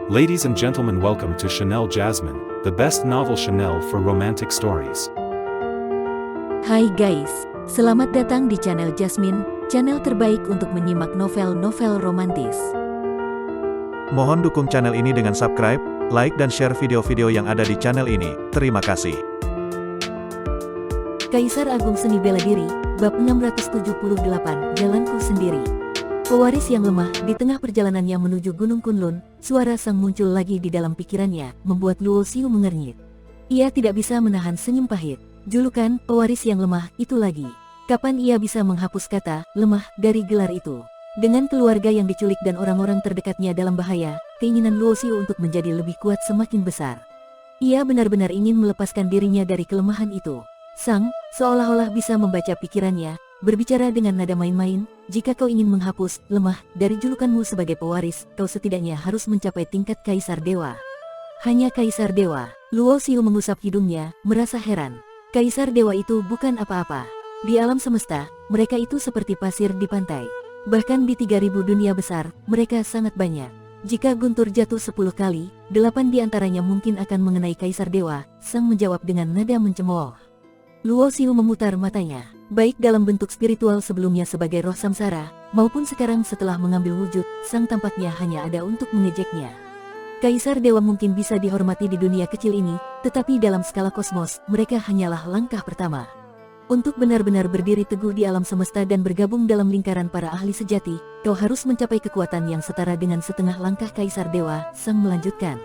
Ladies and gentlemen, welcome to Chanel Jasmine, the best novel Chanel for romantic stories. Hai guys, selamat datang di channel Jasmine, channel terbaik untuk menyimak novel-novel romantis. Mohon dukung channel ini dengan subscribe, like dan share video-video yang ada di channel ini. Terima kasih. Kaisar Agung Seni Bela Diri, bab 678, Jalanku Sendiri. Pewaris yang lemah, di tengah perjalanannya menuju Gunung Kunlun, suara sang muncul lagi di dalam pikirannya, membuat Luo Xiu mengernyit. Ia tidak bisa menahan senyum pahit. Julukan, pewaris yang lemah, itu lagi. Kapan ia bisa menghapus kata, lemah, dari gelar itu? Dengan keluarga yang diculik dan orang-orang terdekatnya dalam bahaya, keinginan Luo Xiu untuk menjadi lebih kuat semakin besar. Ia benar-benar ingin melepaskan dirinya dari kelemahan itu. Sang, seolah-olah bisa membaca pikirannya, berbicara dengan nada main-main, jika kau ingin menghapus, lemah, dari julukanmu sebagai pewaris, kau setidaknya harus mencapai tingkat Kaisar Dewa. Hanya Kaisar Dewa. Luo Xiu mengusap hidungnya, merasa heran. Kaisar Dewa itu bukan apa-apa. Di alam semesta, mereka itu seperti pasir di pantai. Bahkan di 3000 dunia besar, mereka sangat banyak. Jika guntur jatuh 10 kali, 8 di antaranya mungkin akan mengenai Kaisar Dewa, sang menjawab dengan nada mencemooh. Luo Xiu memutar matanya. Baik dalam bentuk spiritual sebelumnya sebagai roh samsara, maupun sekarang setelah mengambil wujud, sang tampaknya hanya ada untuk mengejeknya. Kaisar Dewa mungkin bisa dihormati di dunia kecil ini, tetapi dalam skala kosmos, mereka hanyalah langkah pertama. Untuk benar-benar berdiri teguh di alam semesta dan bergabung dalam lingkaran para ahli sejati, kau harus mencapai kekuatan yang setara dengan setengah langkah Kaisar Dewa, sang melanjutkan.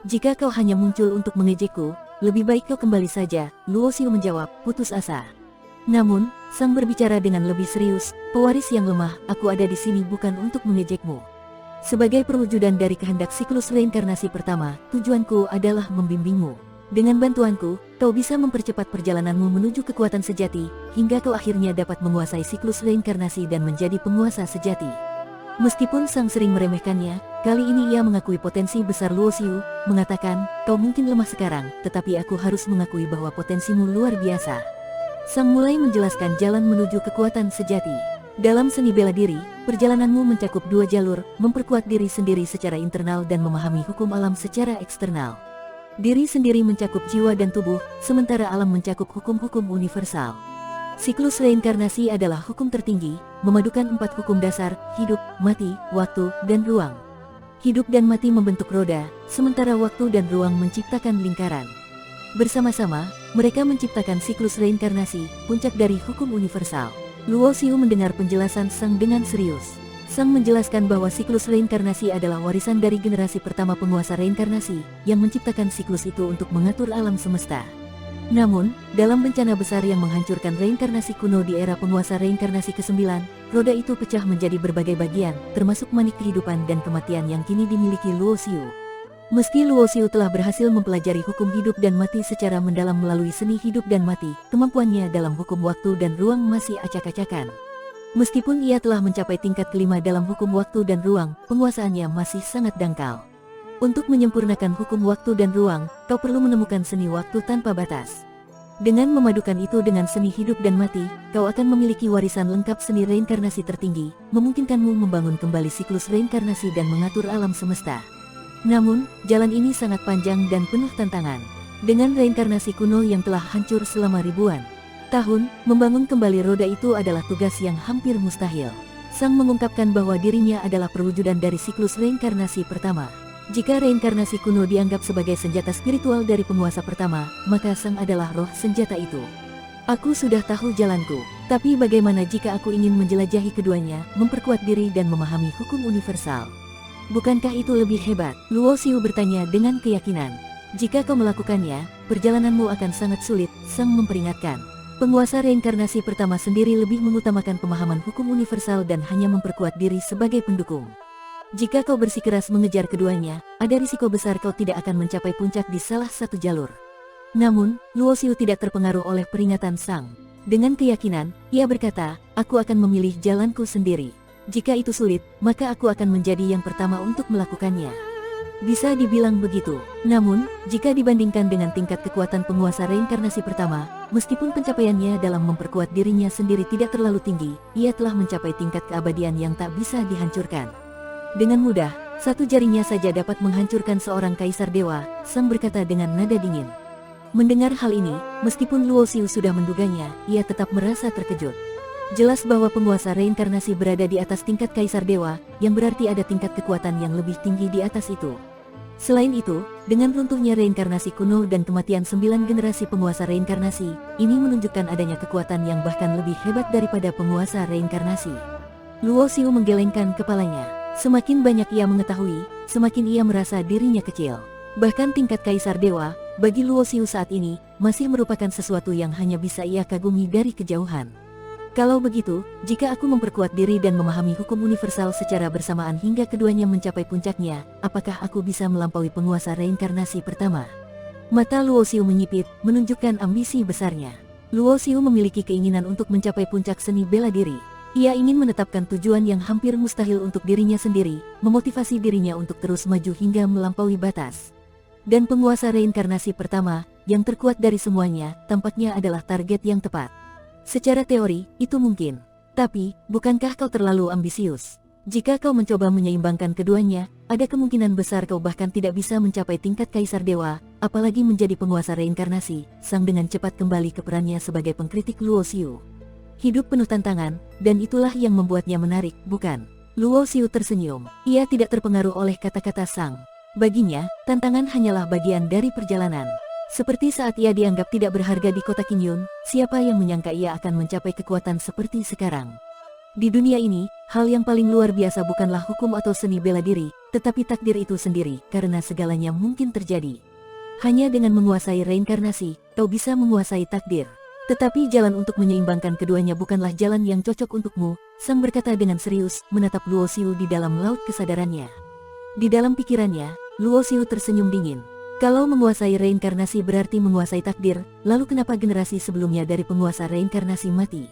Jika kau hanya muncul untuk mengejekku, lebih baik kau kembali saja, Luo Xiu menjawab, putus asa. Namun, sang berbicara dengan lebih serius, pewaris yang lemah, aku ada di sini bukan untuk mengejekmu. Sebagai perwujudan dari kehendak siklus reinkarnasi pertama, tujuanku adalah membimbingmu. Dengan bantuanku, kau bisa mempercepat perjalananmu menuju kekuatan sejati, hingga kau akhirnya dapat menguasai siklus reinkarnasi dan menjadi penguasa sejati. Meskipun sang sering meremehkannya, kali ini ia mengakui potensi besar Luo Xiu, mengatakan, kau mungkin lemah sekarang, tetapi aku harus mengakui bahwa potensimu luar biasa. Sang mulai menjelaskan jalan menuju kekuatan sejati. Dalam seni bela diri, perjalananmu mencakup 2 jalur, memperkuat diri sendiri secara internal dan memahami hukum alam secara eksternal. Diri sendiri mencakup jiwa dan tubuh, sementara alam mencakup hukum-hukum universal. Siklus reinkarnasi adalah hukum tertinggi, memadukan 4 hukum dasar, hidup, mati, waktu, dan ruang. Hidup dan mati membentuk roda, sementara waktu dan ruang menciptakan lingkaran. Bersama-sama, mereka menciptakan siklus reinkarnasi, puncak dari hukum universal. Luo Xiu mendengar penjelasan sang dengan serius. Sang menjelaskan bahwa siklus reinkarnasi adalah warisan dari generasi pertama penguasa reinkarnasi, yang menciptakan siklus itu untuk mengatur alam semesta. Namun, dalam bencana besar yang menghancurkan reinkarnasi kuno di era penguasa reinkarnasi ke-9, roda itu pecah menjadi berbagai bagian, termasuk manik kehidupan dan kematian yang kini dimiliki Luo Xiu. Meski Luo Xiu telah berhasil mempelajari hukum hidup dan mati secara mendalam melalui seni hidup dan mati, kemampuannya dalam hukum waktu dan ruang masih acak-acakan. Meskipun ia telah mencapai tingkat kelima dalam hukum waktu dan ruang, penguasaannya masih sangat dangkal. Untuk menyempurnakan hukum waktu dan ruang, kau perlu menemukan seni waktu tanpa batas. Dengan memadukan itu dengan seni hidup dan mati, kau akan memiliki warisan lengkap seni reinkarnasi tertinggi, memungkinkanmu membangun kembali siklus reinkarnasi dan mengatur alam semesta. Namun, jalan ini sangat panjang dan penuh tantangan. Dengan reinkarnasi kuno yang telah hancur selama ribuan tahun, membangun kembali roda itu adalah tugas yang hampir mustahil. Sang mengungkapkan bahwa dirinya adalah perwujudan dari siklus reinkarnasi pertama. Jika reinkarnasi kuno dianggap sebagai senjata spiritual dari penguasa pertama, maka sang adalah roh senjata itu. Aku sudah tahu jalanku, tapi bagaimana jika aku ingin menjelajahi keduanya, memperkuat diri dan memahami hukum universal? Bukankah itu lebih hebat? Luo Xiu bertanya dengan keyakinan. Jika kau melakukannya, perjalananmu akan sangat sulit, sang memperingatkan. Penguasa reinkarnasi pertama sendiri lebih mengutamakan pemahaman hukum universal dan hanya memperkuat diri sebagai pendukung. Jika kau bersikeras mengejar keduanya, ada risiko besar kau tidak akan mencapai puncak di salah satu jalur. Namun, Luo Xiu tidak terpengaruh oleh peringatan sang. Dengan keyakinan, ia berkata, aku akan memilih jalanku sendiri. Jika itu sulit, maka aku akan menjadi yang pertama untuk melakukannya. Bisa dibilang begitu. Namun, jika dibandingkan dengan tingkat kekuatan penguasa reinkarnasi pertama, meskipun pencapaiannya dalam memperkuat dirinya sendiri tidak terlalu tinggi, ia telah mencapai tingkat keabadian yang tak bisa dihancurkan. Dengan mudah, Satu jarinya saja dapat menghancurkan seorang kaisar dewa, Sang berkata dengan nada dingin. Mendengar hal ini, meskipun Luo Xiu sudah menduganya, ia tetap merasa terkejut. Jelas bahwa penguasa reinkarnasi berada di atas tingkat kaisar dewa, yang berarti ada tingkat kekuatan yang lebih tinggi di atas itu. Selain itu, dengan runtuhnya reinkarnasi kuno dan kematian 9 generasi penguasa reinkarnasi, ini menunjukkan adanya kekuatan yang bahkan lebih hebat daripada penguasa reinkarnasi. Luo Xiu menggelengkan kepalanya. Semakin banyak ia mengetahui, semakin ia merasa dirinya kecil. Bahkan tingkat kaisar dewa, bagi Luo Xiu saat ini, masih merupakan sesuatu yang hanya bisa ia kagumi dari kejauhan. Kalau begitu, jika aku memperkuat diri dan memahami hukum universal secara bersamaan hingga keduanya mencapai puncaknya, apakah aku bisa melampaui penguasa reinkarnasi pertama? Mata Luo Xiu menyipit, menunjukkan ambisi besarnya. Luo Xiu memiliki keinginan untuk mencapai puncak seni bela diri. Ia ingin menetapkan tujuan yang hampir mustahil untuk dirinya sendiri, memotivasi dirinya untuk terus maju hingga melampaui batas. Dan penguasa reinkarnasi pertama, yang terkuat dari semuanya, tampaknya adalah target yang tepat. Secara teori, itu mungkin. Tapi, bukankah kau terlalu ambisius? Jika kau mencoba menyeimbangkan keduanya, ada kemungkinan besar kau bahkan tidak bisa mencapai tingkat kaisar dewa, apalagi menjadi penguasa reinkarnasi. Sang dengan cepat kembali ke perannya sebagai pengkritik Luo Xiu. Hidup penuh tantangan, dan itulah yang membuatnya menarik, bukan? Luo Xiu tersenyum. Ia tidak terpengaruh oleh kata-kata Sang. Baginya, tantangan hanyalah bagian dari perjalanan. Seperti saat ia dianggap tidak berharga di kota Qingyun, siapa yang menyangka ia akan mencapai kekuatan seperti sekarang? Di dunia ini, hal yang paling luar biasa bukanlah hukum atau seni bela diri, tetapi takdir itu sendiri, karena segalanya mungkin terjadi. Hanya dengan menguasai reinkarnasi, kau bisa menguasai takdir. Tetapi jalan untuk menyeimbangkan keduanya bukanlah jalan yang cocok untukmu, Sang berkata dengan serius, menatap Luo Xiu di dalam laut kesadarannya. Di dalam pikirannya, Luo Xiu tersenyum dingin. Kalau menguasai reinkarnasi berarti menguasai takdir, lalu kenapa generasi sebelumnya dari penguasa reinkarnasi mati?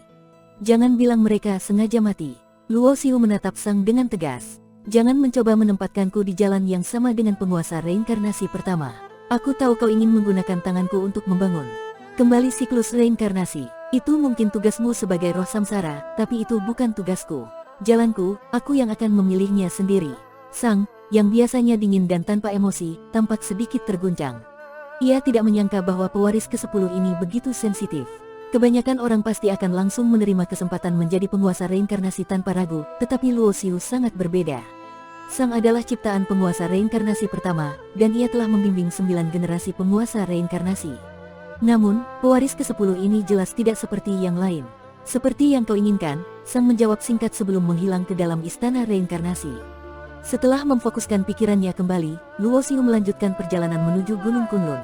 Jangan bilang mereka sengaja mati. Luo Xiu menatap Sang dengan tegas. Jangan mencoba menempatkanku di jalan yang sama dengan penguasa reinkarnasi pertama. Aku tahu kau ingin menggunakan tanganku untuk membangun kembali siklus reinkarnasi. Itu mungkin tugasmu sebagai roh samsara, tapi itu bukan tugasku. Jalanku, aku yang akan memilihnya sendiri. Sang, yang biasanya dingin dan tanpa emosi, tampak sedikit terguncang. Ia tidak menyangka bahwa pewaris ke-10 ini begitu sensitif. Kebanyakan orang pasti akan langsung menerima kesempatan menjadi penguasa reinkarnasi tanpa ragu, tetapi Luo Xiu sangat berbeda. Sang adalah ciptaan penguasa reinkarnasi pertama, dan ia telah membimbing 9 generasi penguasa reinkarnasi. Namun, pewaris ke-10 ini jelas tidak seperti yang lain. Seperti yang kau inginkan, Sang menjawab singkat sebelum menghilang ke dalam istana reinkarnasi. Setelah memfokuskan pikirannya kembali, Luo Xiu melanjutkan perjalanan menuju Gunung Kunlun.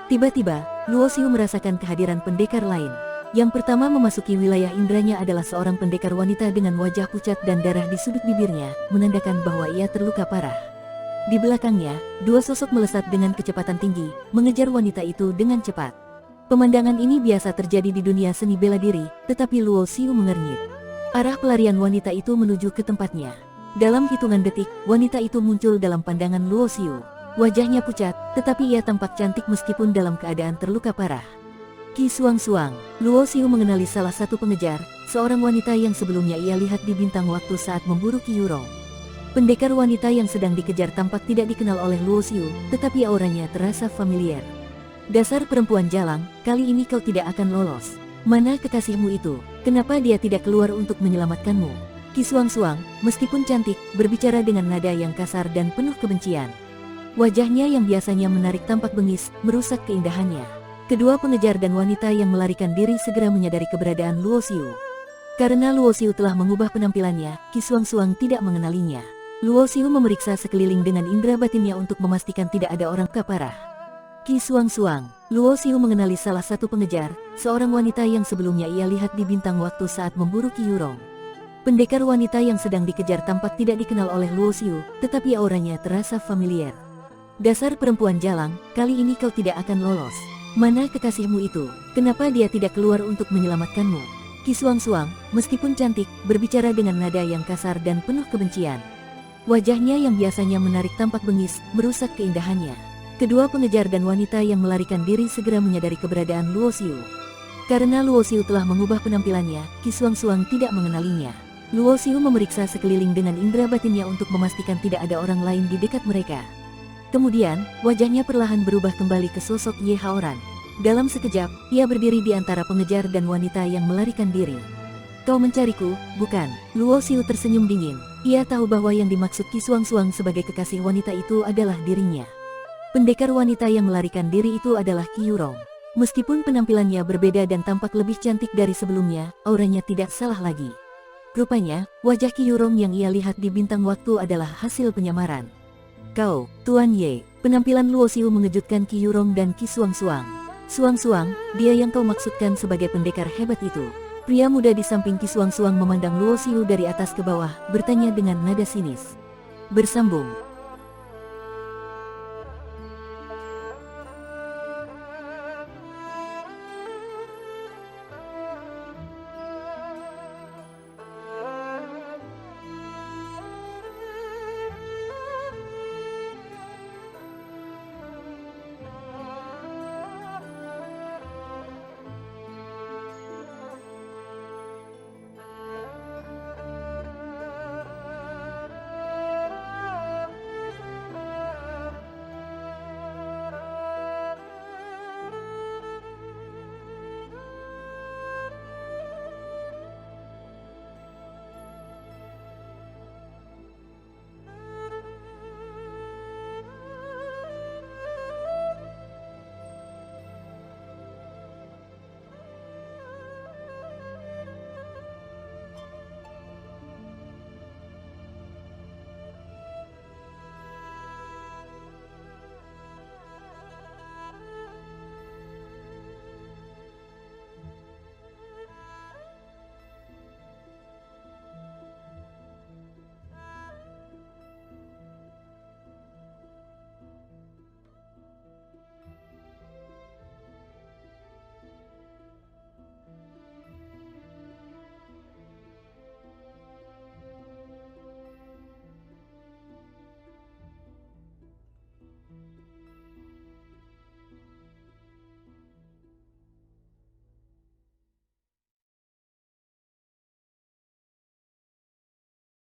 Tiba-tiba, Luo Xiu merasakan kehadiran pendekar lain. Yang pertama memasuki wilayah indranya adalah seorang pendekar wanita dengan wajah pucat dan darah di sudut bibirnya, menandakan bahwa ia terluka parah. Di belakangnya, dua sosok melesat dengan kecepatan tinggi, mengejar wanita itu dengan cepat. Pemandangan ini biasa terjadi di dunia seni bela diri, tetapi Luo Xiu mengernyit. Arah pelarian wanita itu menuju ke tempatnya. Dalam hitungan detik, wanita itu muncul dalam pandangan Luo Xiu. Wajahnya pucat, tetapi ia tampak cantik meskipun dalam keadaan terluka parah. Qi Suang-Suang. Luo Xiu mengenali salah satu pengejar, seorang wanita yang sebelumnya ia lihat di bintang waktu saat memburu Qi Yurong. Pendekar wanita yang sedang dikejar tampak tidak dikenal oleh Luo Xiu, tetapi auranya terasa familiar. Dasar perempuan jalang, kali ini kau tidak akan lolos. Mana kekasihmu itu? Kenapa dia tidak keluar untuk menyelamatkanmu? Qi Suang-Suang, meskipun cantik, berbicara dengan nada yang kasar dan penuh kebencian. Wajahnya yang biasanya menarik tampak bengis, merusak keindahannya. Kedua pengejar dan wanita yang melarikan diri segera menyadari keberadaan Luo Xiu. Karena Luo Xiu telah mengubah penampilannya, Qi Suang-Suang tidak mengenalinya. Luo Xiu memeriksa sekeliling dengan indera batinnya untuk memastikan tidak ada orang parah. Qi Suang-Suang. Luo Xiu mengenali salah satu pengejar, seorang wanita yang sebelumnya ia lihat di bintang waktu saat memburu Qi Yurong. Pendekar wanita yang sedang dikejar tampak tidak dikenal oleh Luo Xiu, tetapi auranya terasa familiar. Dasar perempuan jalang, kali ini kau tidak akan lolos. Mana kekasihmu itu? Kenapa dia tidak keluar untuk menyelamatkanmu? Qi Suang-Suang, meskipun cantik, berbicara dengan nada yang kasar dan penuh kebencian. Wajahnya yang biasanya menarik tampak bengis, merusak keindahannya. Kedua pengejar dan wanita yang melarikan diri segera menyadari keberadaan Luo Xiu. Karena Luo Xiu telah mengubah penampilannya, Qi Suang-Suang tidak mengenalinya. Luo Xiu memeriksa sekeliling dengan indera batinnya untuk memastikan tidak ada orang lain di dekat mereka. Kemudian, wajahnya perlahan berubah kembali ke sosok Ye Haoran. Dalam sekejap, ia berdiri di antara pengejar dan wanita yang melarikan diri. Kau mencariku, bukan? Luo Xiu tersenyum dingin. Ia tahu bahwa yang dimaksud Qi Xuangxuang sebagai kekasih wanita itu adalah dirinya. Pendekar wanita yang melarikan diri itu adalah Qi Yurong. Meskipun penampilannya berbeda dan tampak lebih cantik dari sebelumnya, auranya tidak salah lagi. Rupanya, wajah Qi Yurong yang ia lihat di bintang waktu adalah hasil penyamaran. Kau, Tuan Ye. Penampilan Luo Xiu mengejutkan Qi Yurong dan Qi Xuangxuang. Xuangxuang, dia yang kau maksudkan sebagai pendekar hebat itu. Pria muda di samping Qi Xuangxuang memandang Luo Xiu dari atas ke bawah, bertanya dengan nada sinis. Bersambung.